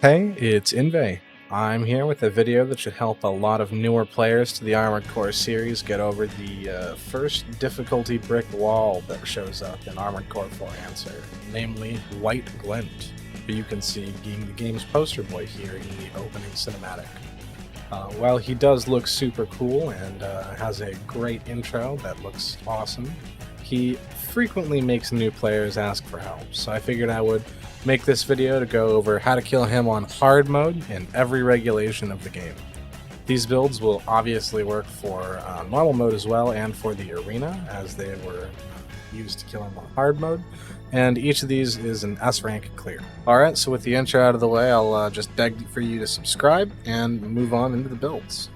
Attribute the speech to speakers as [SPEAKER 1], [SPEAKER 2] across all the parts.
[SPEAKER 1] Hey, it's Inve. I'm here with a video that should help a lot of newer players to the Armored Core series get over the first difficulty brick wall that shows up in Armored Core 4 Answer, namely White Glint, who you can see being the game's poster boy here in the opening cinematic. While he does look super cool and has a great intro that looks awesome, he frequently makes new players ask for help, so I figured I would make this video to go over how to kill him on hard mode in every regulation of the game. These builds will obviously work for normal mode as well and for the arena, as they were used to kill him on hard mode, and each of these is an S rank clear. Alright, so with the intro out of the way, I'll just beg for you to subscribe and move on into the builds.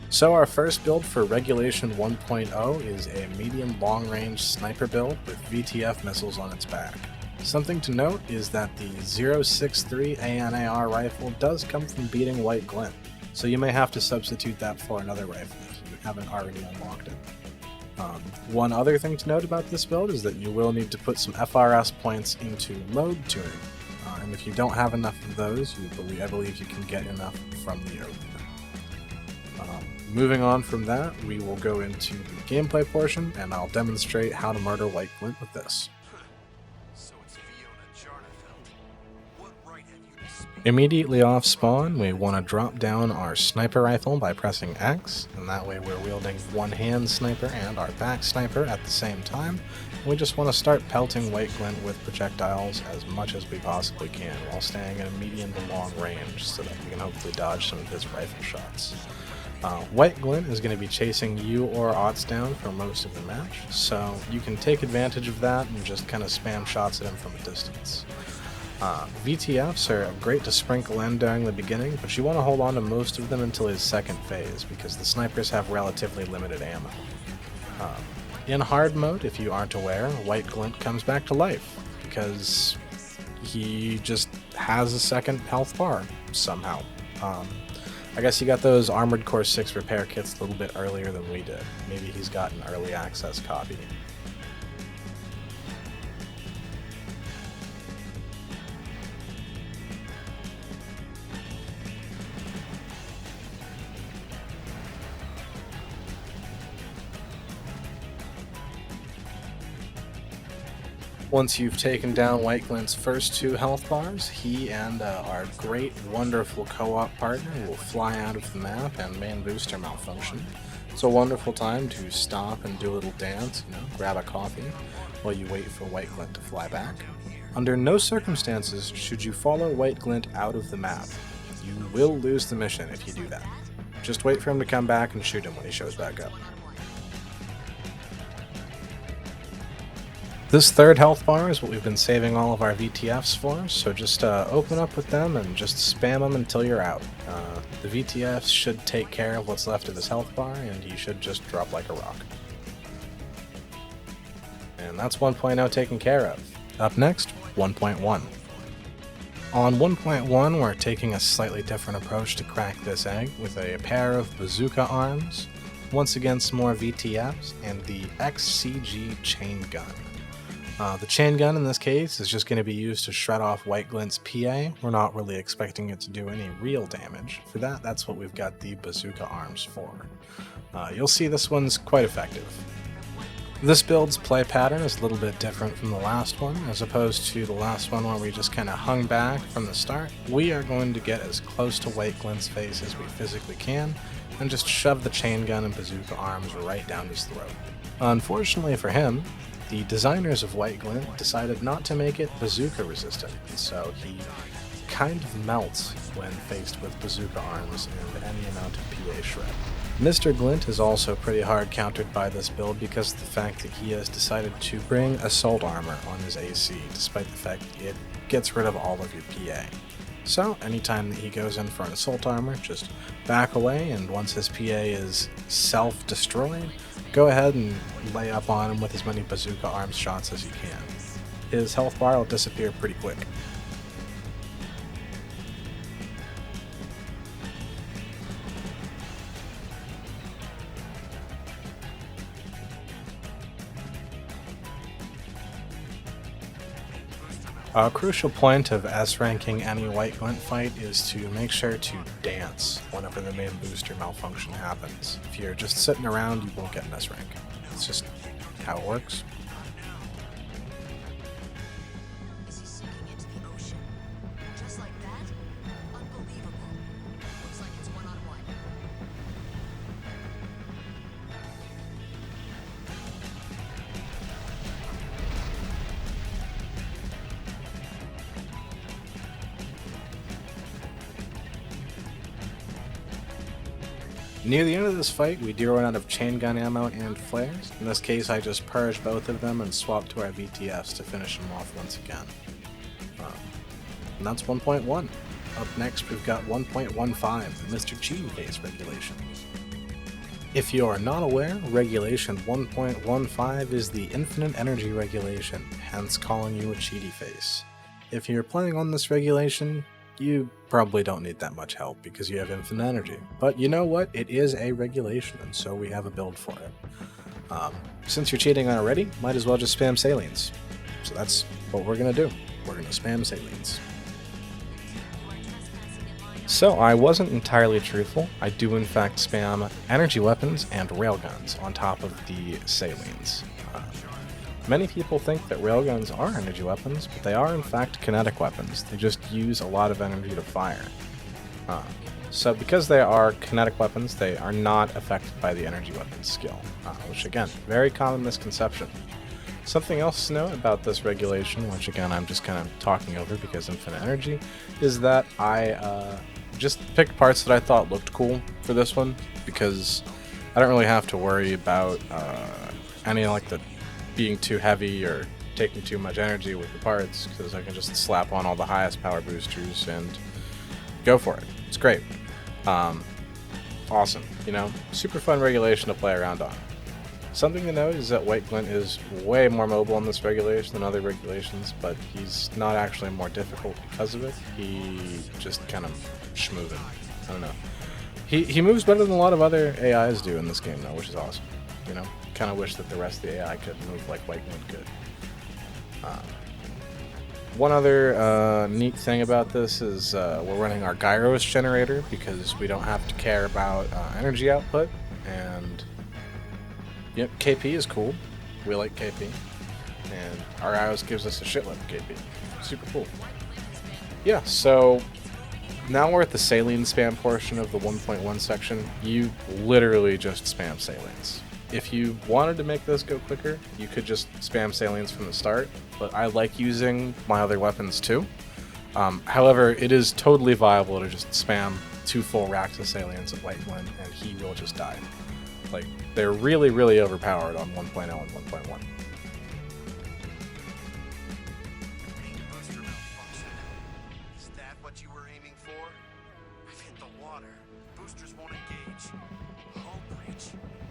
[SPEAKER 1] So our first build for Regulation 1.0 is a medium long-range sniper build with VTF missiles on its back. Something to note is that the 063 ANAR rifle does come from beating White Glint, so you may have to substitute that for another rifle if you haven't already unlocked it. One other thing to note about this build is that you will need to put some FRS points into load tuning, and if you don't have enough of those, I believe you can get enough from the arena. Moving on from that, we will go into the gameplay portion, and I'll demonstrate how to murder White Glint with this. Immediately off spawn, we want to drop down our sniper rifle by pressing X, and that way we're wielding one hand sniper and our back sniper at the same time. We just want to start pelting White Glint with projectiles as much as we possibly can while staying in a medium to long range so that we can hopefully dodge some of his rifle shots. White Glint is going to be chasing you or Otts down for most of the match, so you can take advantage of that and just kind of spam shots at him from a distance. VTFs are great to sprinkle in during the beginning, but you want to hold on to most of them until his second phase, because the snipers have relatively limited ammo. In hard mode, if you aren't aware, White Glint comes back to life, because he just has a second health bar, somehow. I guess he got those Armored Core 6 repair kits a little bit earlier than we did. Maybe he's got an early access copy. Once you've taken down White Glint's first two health bars, he and our great, wonderful co-op partner will fly out of the map and main booster malfunction. It's a wonderful time to stop and do a little dance, grab a coffee, while you wait for White Glint to fly back. Under no circumstances should you follow White Glint out of the map. You will lose the mission if you do that. Just wait for him to come back and shoot him when he shows back up. This third health bar is what we've been saving all of our VTFs for, so just open up with them and just spam them until you're out. The VTFs should take care of what's left of his health bar, and he should just drop like a rock. And that's 1.0 taken care of. Up next, 1.1. On 1.1, we're taking a slightly different approach to crack this egg with a pair of bazooka arms, once again some more VTFs, and the XCG chain gun. The chain gun in this case is just going to be used to shred off White Glint's PA. We're not really expecting it to do any real damage. For that, that's what we've got the bazooka arms for. You'll see this one's quite effective. This build's play pattern is a little bit different from the last one. As opposed to the last one where we just kind of hung back from the start, we are going to get as close to White Glint's face as we physically can and just shove the chain gun and bazooka arms right down his throat. Unfortunately for him, the designers of White Glint decided not to make it bazooka resistant, so he kind of melts when faced with bazooka arms and any amount of PA shred. Mr. Glint is also pretty hard countered by this build because of the fact that he has decided to bring assault armor on his AC, despite the fact that it gets rid of all of your PA. So anytime that he goes in for an assault armor, just back away, and once his PA is self-destroyed, go ahead and lay up on him with as many bazooka arms shots as you can. His health bar will disappear pretty quick. A crucial point of S-ranking any White Glint fight is to make sure to dance whenever the main booster malfunction happens. If you're just sitting around, you won't get an S-rank. It's just how it works. Near the end of this fight, we do run out of chain gun ammo and flares. In this case, I just purge both of them and swap to our VTFs to finish them off once again. And that's 1.1. Up next, we've got 1.15, Mr. Cheating Face Regulation. If you are not aware, Regulation 1.15 is the Infinite Energy Regulation, hence calling you a cheaty face. If you're playing on this regulation, you probably don't need that much help because you have infinite energy. But you know what? It is a regulation, and so we have a build for it. Since you're cheating already, might as well just spam salines. So that's what we're going to do. We're going to spam salines. So I wasn't entirely truthful. I do in fact spam energy weapons and railguns on top of the salines. Many people think that railguns are energy weapons, but they are in fact kinetic weapons. They just use a lot of energy to fire. So because they are kinetic weapons, they are not affected by the energy weapons skill, which again, very common misconception. Something else to note about this regulation, which again I'm just kind of talking over because infinite energy, is that I just picked parts that I thought looked cool for this one, because I don't really have to worry about any like the being too heavy or taking too much energy with the parts, because I can just slap on all the highest power boosters and go for it. It's great. Awesome. You know, super fun regulation to play around on. Something to note is that White Glint is way more mobile in this regulation than other regulations, but he's not actually more difficult because of it. He just kind of schmoving. I don't know. He moves better than a lot of other AIs do in this game though, which is awesome. You know, kind of wish that the rest of the AI could move like White Glint could. One other neat thing about this is we're running our gyros generator because we don't have to care about energy output, and yep, KP is cool. We like KP, and our gyros gives us a shitload of KP. Super cool. Yeah, so now we're at the saline spam portion of the 1.1 section. You literally just spam salines. If you wanted to make this go quicker, you could just spam salines from the start, but I like using my other weapons too. However, it is totally viable to just spam 2 full racks of salients at White Glint and he will just die. Like, they're really, really overpowered on 1.0 and 1.1.
[SPEAKER 2] Is that what you were aiming for? I've hit the water. Boosters won't engage. Home breach.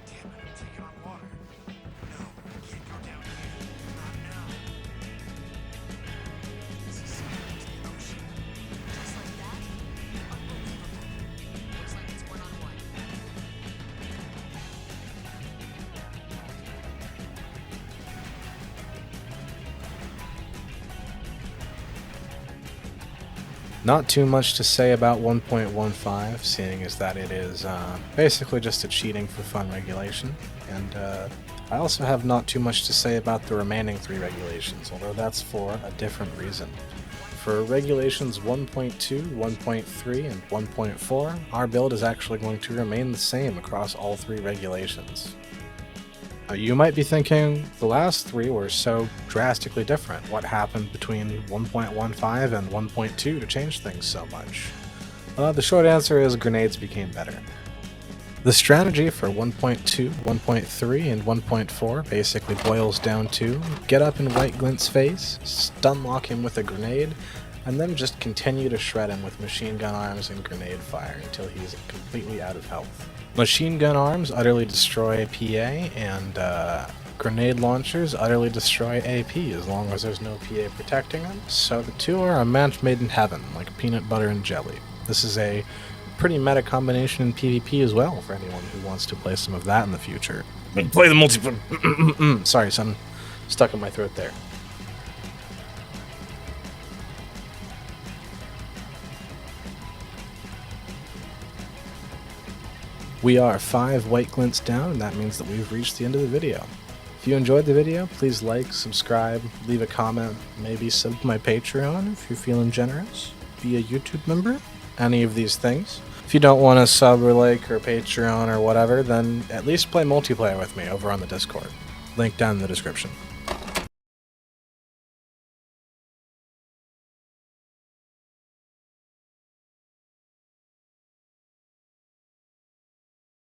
[SPEAKER 2] Damn it, I'm taking on water. No, can't go down here. Not now. This is sinking into the ocean. Just like that? Unbelievable. Looks like it's one-on-one.
[SPEAKER 1] Not too much to say about 1.15, seeing as that it is basically just a cheating for fun regulation, and I also have not too much to say about the remaining 3 regulations, although that's for a different reason. For regulations 1.2, 1.3, and 1.4, our build is actually going to remain the same across all 3 regulations. You might be thinking, the last 3 were so drastically different. What happened between 1.15 and 1.2 to change things so much? The short answer is grenades became better. The strategy for 1.2, 1.3, and 1.4 basically boils down to get up in White Glint's face, stun lock him with a grenade, and then just continue to shred him with machine gun arms and grenade fire until he's completely out of health. Machine gun arms utterly destroy PA, and grenade launchers utterly destroy AP as long as there's no PA protecting them, so the 2 are a match made in heaven, like peanut butter and jelly. This is a pretty meta combination in PvP as well for anyone who wants to play some of that in the future. Play the multiplayer. Sorry, something stuck in my throat there. We are 5 white glints down, and that means that we've reached the end of the video. If you enjoyed the video, please like, subscribe, leave a comment, maybe sub to my Patreon if you're feeling generous, be a YouTube member, any of these things. If you don't want to sub or like or Patreon or whatever, then at least play multiplayer with me over on the Discord. Link down in the description.